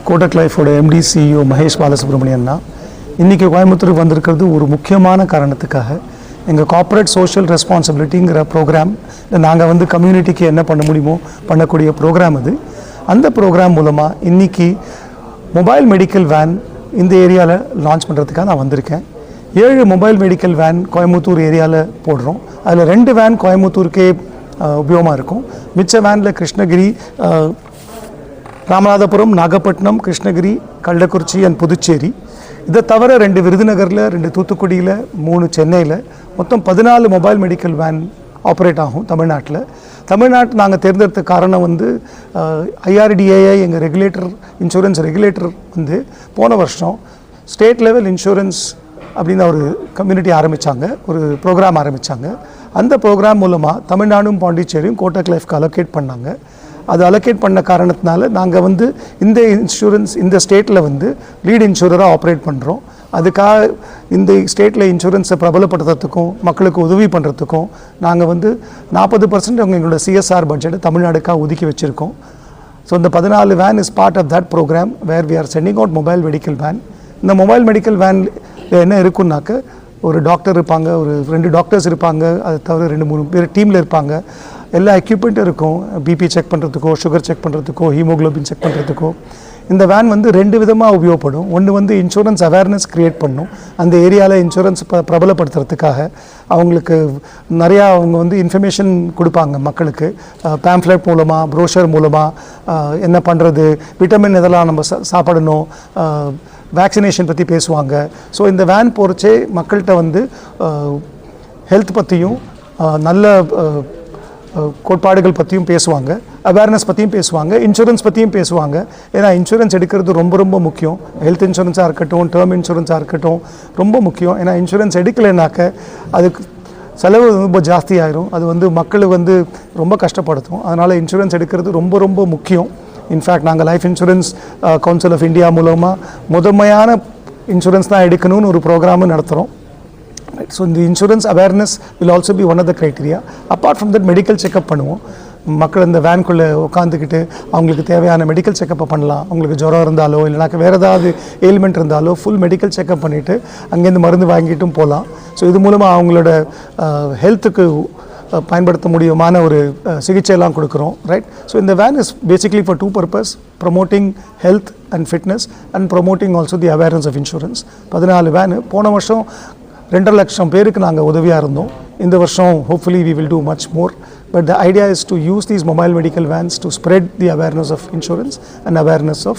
கோட்டக் லைஃபோட MD CEO Mahesh பாலசுப்ரமணியன்னா இன்றைக்கி கோயம்புத்தூருக்கு வந்திருக்கிறது ஒரு முக்கியமான காரணத்துக்காக. எங்கள் கார்ப்பரேட் சோஷியல் ரெஸ்பான்சிபிலிட்டிங்கிற ப்ரோக்ராம் நாங்கள் வந்து கம்யூனிட்டிக்கு என்ன பண்ண முடியுமோ பண்ணக்கூடிய ப்ரோக்ராம் அது. அந்த ப்ரோக்ராம் மூலமாக இன்றைக்கி மொபைல் மெடிக்கல் வேன் இந்த ஏரியாவில் லான்ச் பண்ணுறதுக்காக நான் வந்திருக்கேன். 7 மொபைல் மெடிக்கல் வேன் கோயம்புத்தூர் ஏரியாவில் போடுறோம். அதில் 2 வேன் கோயம்புத்தூருக்கே உபயோகமாக இருக்கும். மிச்ச வேனில் கிருஷ்ணகிரி, ராமநாதபுரம், நாகப்பட்டினம், கிருஷ்ணகிரி, கள்ளக்குறிச்சி அண்ட் புதுச்சேரி. இதை தவிர 2 விருதுநகரில், 2 தூத்துக்குடியில், 3 சென்னையில், மொத்தம் 14 மொபைல் மெடிக்கல் வேன் ஆப்ரேட் ஆகும் தமிழ்நாட்டில். தமிழ்நாட்டு நாங்கள் தேர்ந்தெடுத்த காரணம் வந்து IRDAI எங்கள் இன்சூரன்ஸ் ரெகுலேட்டர் வந்து போன வருஷம் ஸ்டேட் லெவல் இன்சூரன்ஸ் அப்படின்னு ஒரு கம்யூனிட்டி ஆரம்பித்தாங்க, ஒரு ப்ரோக்ராம் ஆரம்பித்தாங்க. அந்த ப்ரோக்ராம் மூலமாக தமிழ்நாடும் பாண்டிச்சேரியும் கோட்டக் லைஃப்க்கு அலோகேட் பண்ணாங்க. அது அலோகேட் பண்ண காரணத்தினால நாங்கள் வந்து இந்த இன்சூரன்ஸ் இந்த ஸ்டேட்டில் வந்து லீட் இன்சூரராக ஆப்ரேட் பண்ணுறோம். அதுக்காக இந்த ஸ்டேட்டில் இன்சூரன்ஸை பிரபலப்படுத்துறதுக்கும் மக்களுக்கு உதவி பண்ணுறதுக்கும் நாங்கள் வந்து 40% எங்களோட CSR பட்ஜெட்டை தமிழ்நாடுக்காக ஒதுக்கி வச்சுருக்கோம். ஸோ இந்த 14 van is part of that program where we are sending out mobile medical van. இந்த மொபைல் மெடிக்கல் வேன் என்ன இருக்குன்னாக்க, ஒரு டாக்டர் இருப்பாங்க, ஒரு 2 டாக்டர்ஸ் இருப்பாங்க, அது தவிர 2-3 பேர் டீமில் இருப்பாங்க. எல்லா எக்யூப்மெண்ட்டும் இருக்கும். BP செக் பண்ணுறதுக்கோ, சுகர் செக் பண்ணுறதுக்கோ, ஹீமோக்ளோபின் செக் பண்ணுறதுக்கோ. இந்த வேன் வந்து 2 விதமாக உபயோகப்படும். ஒன்று வந்து இன்சூரன்ஸ் அவேர்னஸ் க்ரியேட் பண்ணும். அந்த ஏரியாவில் இன்சூரன்ஸ் பிரபலப்படுத்துறதுக்காக அவங்களுக்கு நிறையா அவங்க வந்து இன்ஃபர்மேஷன் கொடுப்பாங்க மக்களுக்கு. பேம்ஃப்ளெட் மூலமாக, ப்ரோஷர் மூலமாக என்ன பண்ணுறது, விட்டமின் இதெல்லாம் நம்ம சாப்பிடணும், வேக்சினேஷன் பற்றி பேசுவாங்க. ஸோ இந்த வேன் போகிறச்சே மக்கள்கிட்ட வந்து ஹெல்த் பற்றியும் நல்ல கோட்பாடுகள் பற்றியும் பேசுவாங்க, அவேர்னஸ் பற்றியும் பேசுவாங்க, இன்சூரன்ஸ் பற்றியும் பேசுவாங்க. ஏன்னா இன்சூரன்ஸ் எடுக்கிறது ரொம்ப ரொம்ப முக்கியம். ஹெல்த் இன்சூரன்ஸாக இருக்கட்டும், டேர்ம் இன்சூரன்ஸாக இருக்கட்டும், ரொம்ப முக்கியம். ஏன்னா இன்சூரன்ஸ் எடுக்கலைனாக்க அதுக்கு செலவு ரொம்ப ஜாஸ்தி ஆயிரும். அது வந்து மக்களை வந்து ரொம்ப கஷ்டப்படுத்தும். அதனால் இன்சூரன்ஸ் எடுக்கிறது ரொம்ப ரொம்ப முக்கியம். இன்ஃபேக்ட் நாங்கள் Life Insurance Council of India மூலமாக முதன்மையான இன்சூரன்ஸ் தான் எடுக்கணும்னு ஒரு ப்ரோக்ராமும் நடத்துகிறோம். ஸோ இந்த insurance awareness will also be one of the criteria. Apart from that medical checkup பண்ணுவோம். மக்கள் இந்த வேன்குள்ளே உட்காந்துக்கிட்டு அவங்களுக்கு தேவையான மெடிக்கல் செக்கப்பை பண்ணலாம். அவங்களுக்கு ஜுரம் இருந்தாலோ இல்லைனாக்க வேறு ஏதாவது எயில்மெண்ட் இருந்தாலோ ஃபுல் மெடிக்கல் செக்கப் பண்ணிவிட்டு அங்கேருந்து மருந்து வாங்கிட்டும் போகலாம். ஸோ இது மூலமாக அவங்களோட ஹெல்த்துக்கு பயன்படுத்த முடியுமான ஒரு சிகிச்சையெல்லாம் கொடுக்குறோம், ரைட். ஸோ இந்த van is basically for 2 purpose: promoting health and fitness and promoting also the awareness of insurance. 14 van. போன வருஷம் 2.5 லட்சம் பேருக்கு நாங்கள் உதவியாக இருந்தோம். இந்த வருஷம் hopefully we will do much more. But the idea is to use these mobile medical vans to spread the awareness of insurance and awareness of